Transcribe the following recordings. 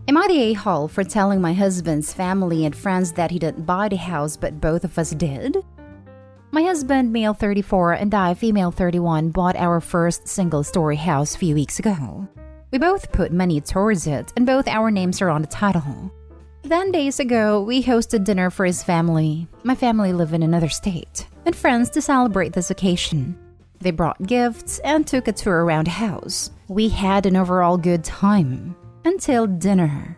Am I the a-hole for telling my husband's family and friends that he didn't buy the house but both of us did? My husband, male 34, and I, female 31, bought our first single-story house a few weeks ago. We both put money towards it, and both our names are on the title. Then days ago, we hosted dinner for his family. My family live in another state, and friends to celebrate this occasion. They brought gifts and took a tour around the house. We had an overall good time. Until dinner.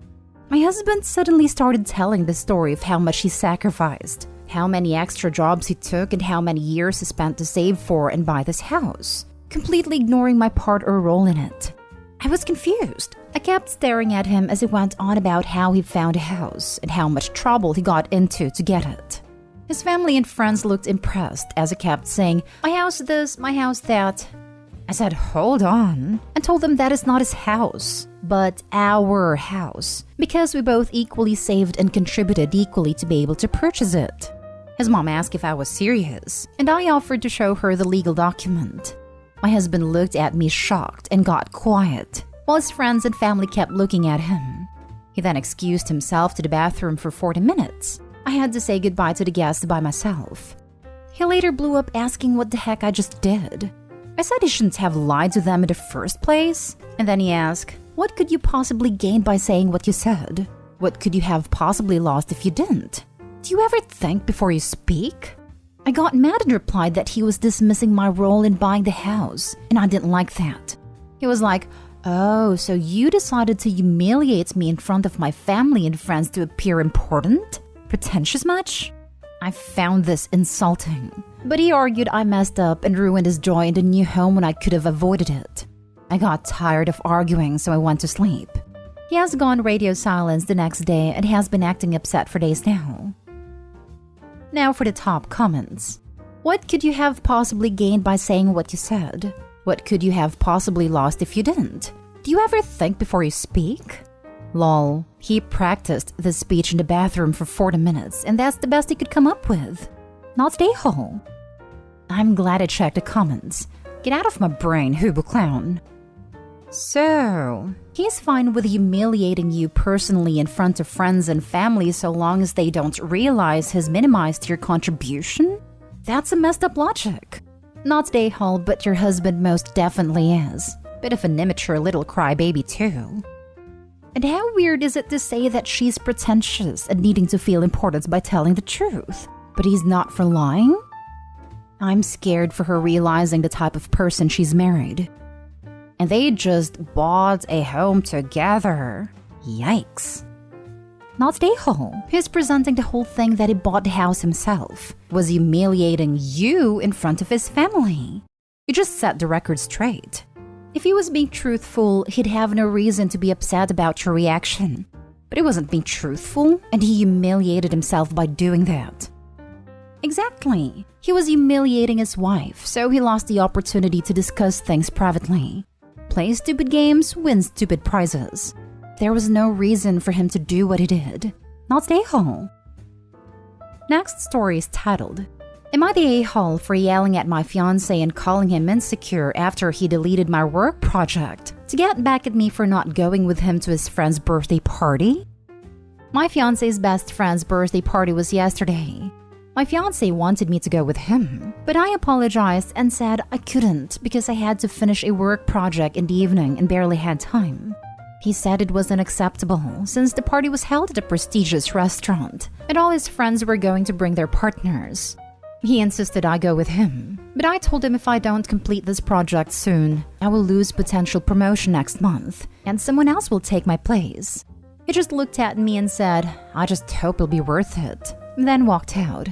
My husband suddenly started telling the story of how much he sacrificed, how many extra jobs he took, and how many years he spent to save for and buy this house, completely ignoring my part or role in it. I was confused. I kept staring at him as he went on about how he found a house and how much trouble he got into to get it. His family and friends looked impressed as he kept saying, "My house this, my house that." I said, "Hold on," and told them that is not his house, but our house, because we both equally saved and contributed equally to be able to purchase it. His mom asked if I was serious, and I offered to show her the legal document. My husband looked at me shocked and got quiet, while his friends and family kept looking at him. He then excused himself to the bathroom for 40 minutes. I had to say goodbye to the guests by myself. He later blew up asking what the heck I just did. I said he shouldn't have lied to them in the first place. And then he asked, "What could you possibly gain by saying what you said? What could you have possibly lost if you didn't? Do you ever think before you speak?" I got mad and replied that he was dismissing my role in buying the house, and I didn't like that. He was like, "Oh, so you decided to humiliate me in front of my family and friends to appear important? Pretentious much?" I found this insulting, but he argued I messed up and ruined his joy in the new home when I could have avoided it. I got tired of arguing, so I went to sleep. He has gone radio silence the next day and has been acting upset for days now. Now for the top comments. What could you have possibly gained by saying what you said? What could you have possibly lost if you didn't? Do you ever think before you speak? Lol, he practiced this speech in the bathroom for 40 minutes, and that's the best he could come up with. Not stay home. I'm glad I checked the comments. Get out of my brain, Hubo Clown. So, he's fine with humiliating you personally in front of friends and family so long as they don't realize he's minimized your contribution? That's a messed up logic. Not stay home, but your husband most definitely is. Bit of an immature little crybaby too. And how weird is it to say that she's pretentious and needing to feel important by telling the truth, but he's not for lying? I'm scared for her realizing the type of person she's married. And they just bought a home together. Yikes. Not stay home. He's presenting the whole thing that he bought the house himself, was humiliating you in front of his family. You just set the record straight. If he was being truthful, he'd have no reason to be upset about your reaction. But he wasn't being truthful, and he humiliated himself by doing that. Exactly. He was humiliating his wife, so he lost the opportunity to discuss things privately. Play stupid games, win stupid prizes. There was no reason for him to do what he did. Not stay home. Next story is titled, Am I the a-hole for yelling at my fiance and calling him insecure after he deleted my work project to get back at me for not going with him to his friend's birthday party? My fiance's best friend's birthday party was yesterday. My fiance wanted me to go with him, but I apologized and said I couldn't because I had to finish a work project in the evening and barely had time. He said it was unacceptable since the party was held at a prestigious restaurant and all his friends were going to bring their partners. He insisted I go with him, but I told him if I don't complete this project soon, I will lose potential promotion next month and someone else will take my place. He just looked at me and said, I just hope it'll be worth it, then walked out.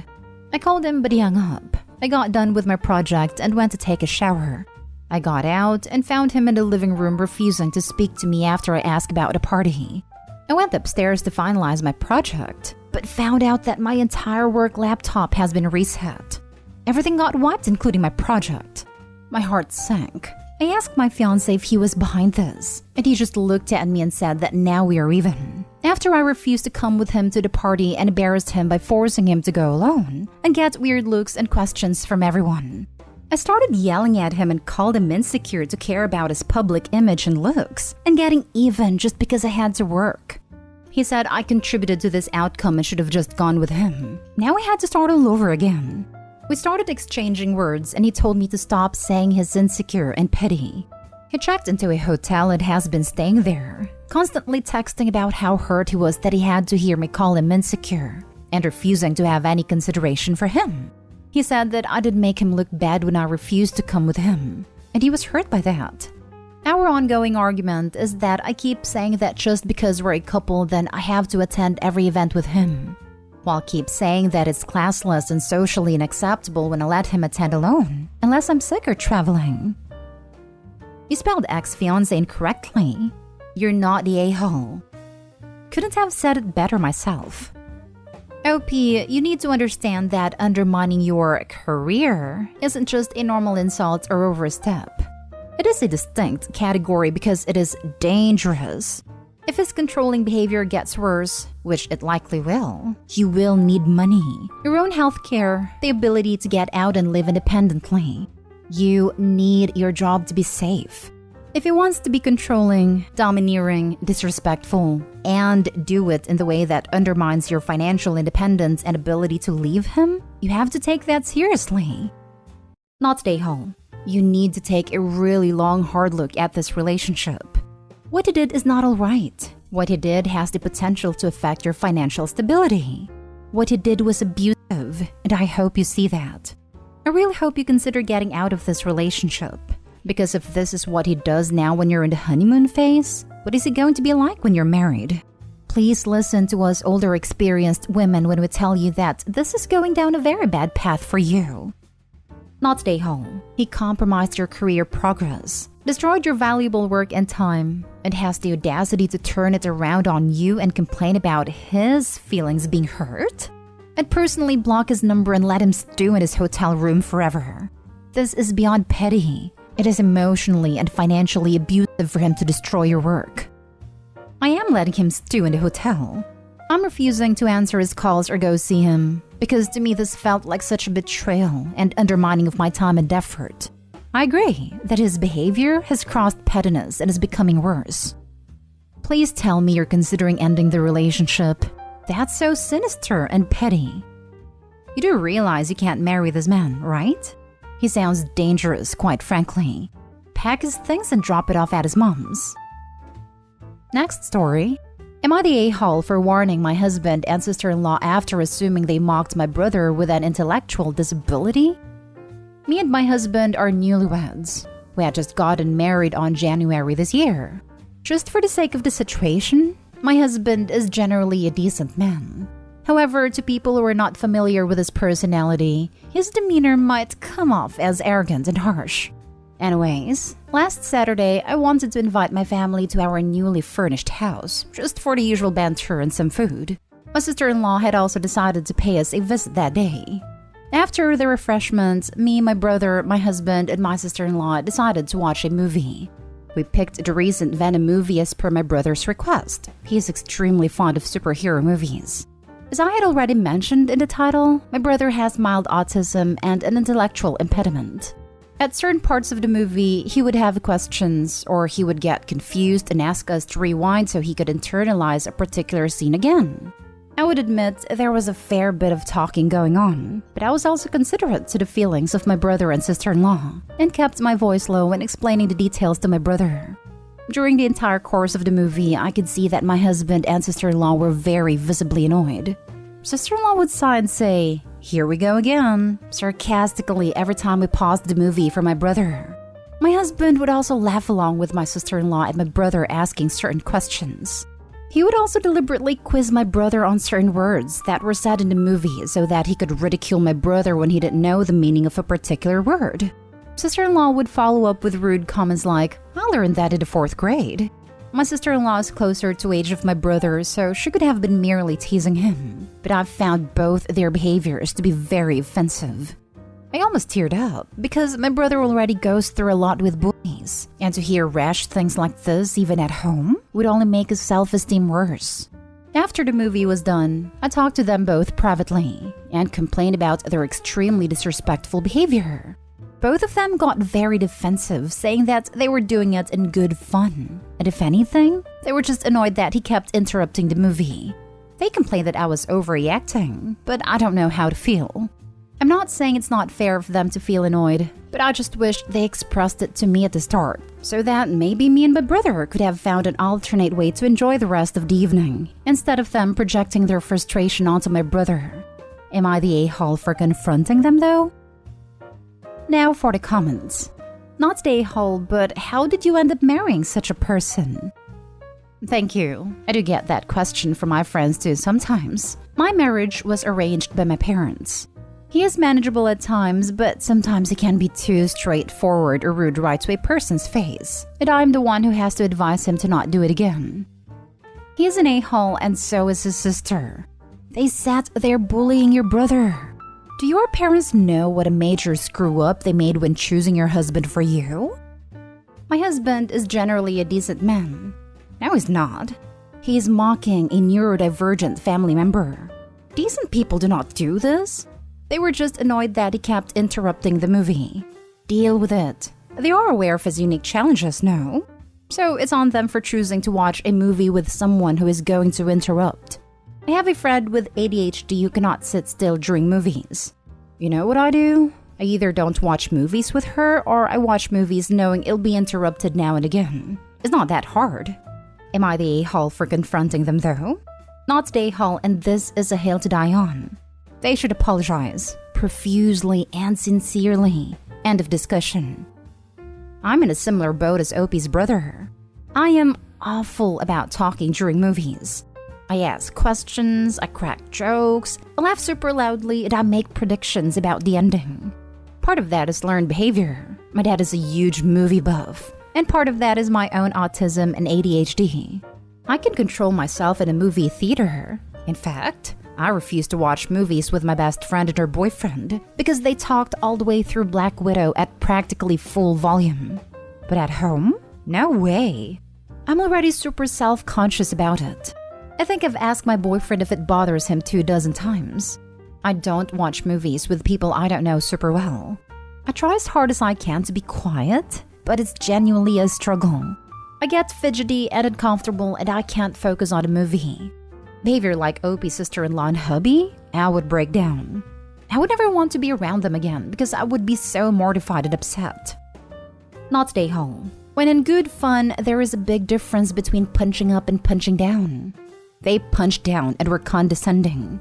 I called him but he hung up. I got done with my project and went to take a shower. I got out and found him in the living room refusing to speak to me after I asked about the party. I went upstairs to finalize my project, but found out that my entire work laptop has been reset. Everything got wiped, including my project. My heart sank. I asked my fiancé if he was behind this, and he just looked at me and said that now we are even. After I refused to come with him to the party and embarrassed him by forcing him to go alone, and get weird looks and questions from everyone. I started yelling at him and called him insecure to care about his public image and looks, and getting even just because I had to work. He said I contributed to this outcome and should have just gone with him. Now we had to start all over again. We started exchanging words and he told me to stop saying he's insecure and petty. He checked into a hotel and has been staying there, constantly texting about how hurt he was that he had to hear me call him insecure and refusing to have any consideration for him. He said that I did make him look bad when I refused to come with him, and he was hurt by that. Our ongoing argument is that I keep saying that just because we're a couple, then I have to attend every event with him, while keep saying that it's classless and socially unacceptable when I let him attend alone, unless I'm sick or traveling. You spelled ex-fiance incorrectly. You're not the a-hole. Couldn't have said it better myself. OP, you need to understand that undermining your career isn't just a normal insult or overstep. It is a distinct category because it is dangerous. If his controlling behavior gets worse, which it likely will, you will need money, your own health care, the ability to get out and live independently. You need your job to be safe. If he wants to be controlling, domineering, disrespectful, and do it in the way that undermines your financial independence and ability to leave him, you have to take that seriously. Not stay home. You need to take a really long, hard look at this relationship. What he did is not all right. What he did has the potential to affect your financial stability. What he did was abusive, and I hope you see that. I really hope you consider getting out of this relationship. Because if this is what he does now when you're in the honeymoon phase, what is he going to be like when you're married? Please listen to us older experienced women when we tell you that this is going down a very bad path for you. Not stay home. He compromised your career progress, destroyed your valuable work and time, and has the audacity to turn it around on you and complain about his feelings being hurt? I'd personally block his number and let him stew in his hotel room forever. This is beyond petty. It is emotionally and financially abusive for him to destroy your work. I am letting him stew in the hotel. I'm refusing to answer his calls or go see him, because to me this felt like such a betrayal and undermining of my time and effort. I agree that his behavior has crossed pettiness and is becoming worse. Please tell me you're considering ending the relationship. That's so sinister and petty. You do realize you can't marry this man, right? He sounds dangerous, quite frankly. Pack his things and drop it off at his mom's. Next story. Am I the a-hole for warning my husband and sister-in-law after assuming they mocked my brother with an intellectual disability? Me and my husband are newlyweds. We had just gotten married on January this year. Just for the sake of the situation, my husband is generally a decent man. However, to people who are not familiar with his personality, his demeanor might come off as arrogant and harsh. Anyways, last Saturday, I wanted to invite my family to our newly furnished house, just for the usual banter and some food. My sister-in-law had also decided to pay us a visit that day. After the refreshments, me, my brother, my husband, and my sister-in-law decided to watch a movie. We picked the recent Venom movie as per my brother's request. He is extremely fond of superhero movies. As I had already mentioned in the title, my brother has mild autism and an intellectual impediment. At certain parts of the movie, he would have questions, or he would get confused and ask us to rewind so he could internalize a particular scene again. I would admit there was a fair bit of talking going on, but I was also considerate to the feelings of my brother and sister-in-law, and kept my voice low when explaining the details to my brother. During the entire course of the movie, I could see that my husband and sister-in-law were very visibly annoyed. Sister-in-law would sigh and say, "Here we go again," sarcastically every time we paused the movie for my brother. My husband would also laugh along with my sister-in-law and my brother asking certain questions. He would also deliberately quiz my brother on certain words that were said in the movie so that he could ridicule my brother when he didn't know the meaning of a particular word. Sister-in-law would follow up with rude comments like, "I learned that in the 4th grade." My sister-in-law is closer to age of my brother, so she could have been merely teasing him, but I've found both their behaviors to be very offensive. I almost teared up because my brother already goes through a lot with bullies, and to hear rash things like this even at home would only make his self-esteem worse. After the movie was done, I talked to them both privately and complained about their extremely disrespectful behavior. Both of them got very defensive, saying that they were doing it in good fun. And if anything, they were just annoyed that he kept interrupting the movie. They complained that I was overreacting, but I don't know how to feel. I'm not saying it's not fair for them to feel annoyed, but I just wish they expressed it to me at the start, so that maybe me and my brother could have found an alternate way to enjoy the rest of the evening, instead of them projecting their frustration onto my brother. Am I the a-hole for confronting them though? Now for the comments. Not the a-hole, but how did you end up marrying such a person? Thank you. I do get that question from my friends too sometimes. My marriage was arranged by my parents. He is manageable at times, but sometimes he can be too straightforward or rude right to a person's face, and I'm the one who has to advise him to not do it again. He is an a-hole and so is his sister. They sat there bullying your brother. Do your parents know what a major screw-up they made when choosing your husband for you? My husband is generally a decent man. No, he's not. He is mocking a neurodivergent family member. Decent people do not do this. They were just annoyed that he kept interrupting the movie. Deal with it. They are aware of his unique challenges, no? So it's on them for choosing to watch a movie with someone who is going to interrupt. I have a friend with ADHD who cannot sit still during movies. You know what I do? I either don't watch movies with her or I watch movies knowing it'll be interrupted now and again. It's not that hard. Am I the a-hole for confronting them though? Not the a-hole, and this is a hill to die on. They should apologize, profusely and sincerely. End of discussion. I'm in a similar boat as Opie's brother. I am awful about talking during movies. I ask questions, I crack jokes, I laugh super loudly, and I make predictions about the ending. Part of that is learned behavior. My dad is a huge movie buff, and part of that is my own autism and ADHD. I can control myself in a movie theater. In fact, I refused to watch movies with my best friend and her boyfriend because they talked all the way through Black Widow at practically full volume. But at home? No way. I'm already super self-conscious about it. I think I've asked my boyfriend if it bothers him 24 times. I don't watch movies with people I don't know super well. I try as hard as I can to be quiet, but it's genuinely a struggle. I get fidgety and uncomfortable and I can't focus on a movie. Behavior like Opie's sister-in-law and hubby, I would break down. I would never want to be around them again because I would be so mortified and upset. Not the a-hole. When in good fun, there is a big difference between punching up and punching down. They punched down and were condescending.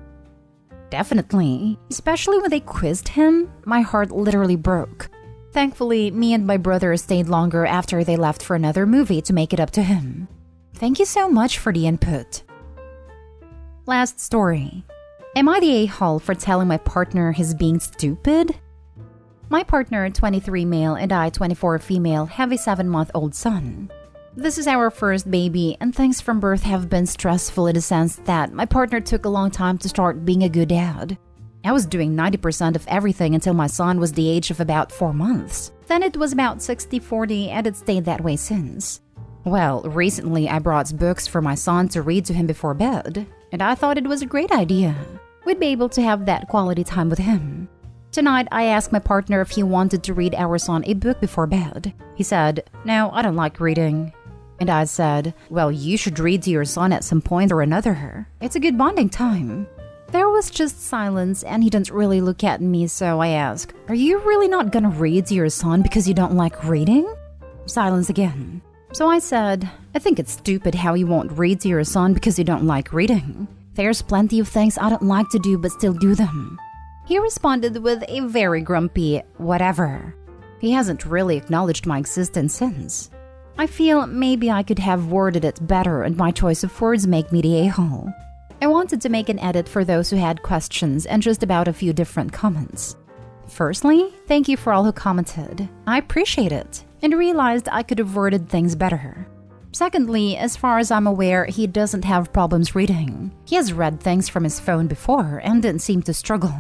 Definitely. Especially when they quizzed him, my heart literally broke. Thankfully, me and my brother stayed longer after they left for another movie to make it up to him. Thank you so much for the input. Last story. Am I the a-hole for telling my partner he's being stupid? My partner, 23 male, and I, 24 female, have a 7-month-old son. This is our first baby, and things from birth have been stressful in the sense that my partner took a long time to start being a good dad. I was doing 90% of everything until my son was the age of about 4 months. Then it was about 60-40, and it stayed that way since. Well, recently I brought books for my son to read to him before bed, and I thought it was a great idea. We'd be able to have that quality time with him. Tonight, I asked my partner if he wanted to read our son a book before bed. He said, "No, I don't like reading." And I said, "Well, you should read to your son at some point or another. It's a good bonding time." There was just silence, and he didn't really look at me, so I asked, "Are you really not gonna read to your son because you don't like reading?" Silence again. So I said, "I think it's stupid how you won't read to your son because you don't like reading. There's plenty of things I don't like to do but still do them." He responded with a very grumpy whatever. He hasn't really acknowledged my existence since. I feel maybe I could have worded it better, and my choice of words make me the a-hole. I wanted to make an edit for those who had questions and just about a few different comments. Firstly, thank you for all who commented. I appreciate it and realized I could have worded things better. Secondly, as far as I'm aware, he doesn't have problems reading. He has read things from his phone before and didn't seem to struggle.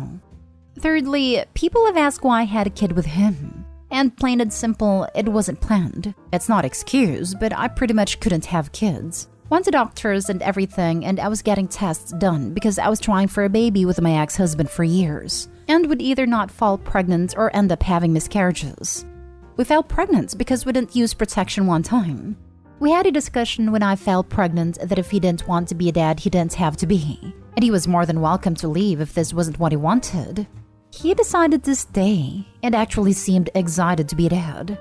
Thirdly, people have asked why I had a kid with him. And plain and simple, it wasn't planned. It's not excuse, but I pretty much couldn't have kids. Went to doctors and everything, and I was getting tests done because I was trying for a baby with my ex-husband for years and would either not fall pregnant or end up having miscarriages. We fell pregnant because we didn't use protection one time. We had a discussion when I fell pregnant that if he didn't want to be a dad, he didn't have to be. And he was more than welcome to leave if this wasn't what he wanted. He decided to stay and actually seemed excited to be a dad.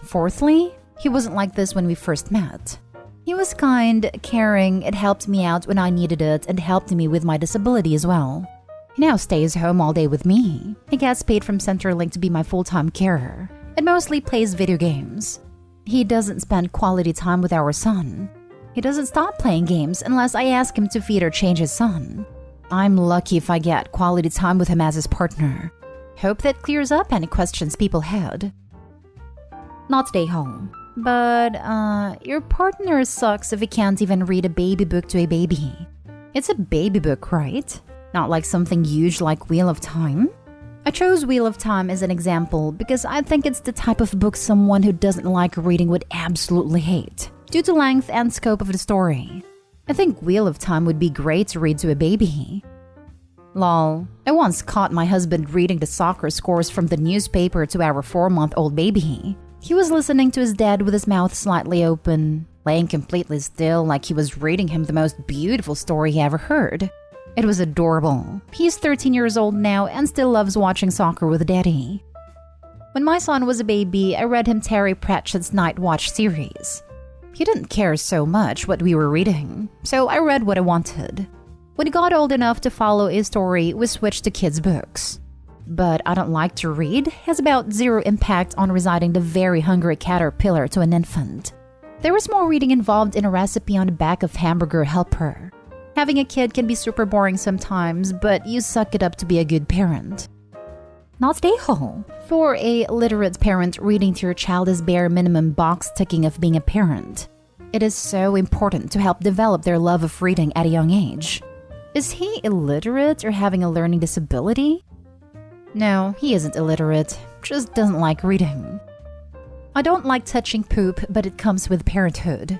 Fourthly, he wasn't like this when we first met. He was kind, caring, it helped me out when I needed it and helped me with my disability as well. He now stays home all day with me. He gets paid from Centrelink to be my full-time carer and mostly plays video games. He doesn't spend quality time with our son. He doesn't stop playing games unless I ask him to feed or change his son. I'm lucky if I get quality time with him as his partner. Hope that clears up any questions people had. Not stay home. But, your partner sucks if he can't even read a baby book to a baby. It's a baby book, right? Not like something huge like Wheel of Time? I chose Wheel of Time as an example because I think it's the type of book someone who doesn't like reading would absolutely hate, due to length and scope of the story. I think Wheel of Time would be great to read to a baby. Lol, I once caught my husband reading the soccer scores from the newspaper to our 4-month-old baby. He was listening to his dad with his mouth slightly open, laying completely still like he was reading him the most beautiful story he ever heard. It was adorable. He's 13 years old now and still loves watching soccer with daddy. When my son was a baby, I read him Terry Pratchett's Night Watch series. He didn't care so much what we were reading, so I read what I wanted. When he got old enough to follow a story, we switched to kids' books. But I don't like to read has about zero impact on residing the very hungry caterpillar to an infant. There was more reading involved in a recipe on the back of hamburger helper. Having a kid can be super boring sometimes, but you suck it up to be a good parent. Not stay home. For a literate parent, reading to your child is bare minimum box ticking of being a parent. It is so important to help develop their love of reading at a young age. Is he illiterate or having a learning disability? No, he isn't illiterate, just doesn't like reading. I don't like touching poop, but it comes with parenthood.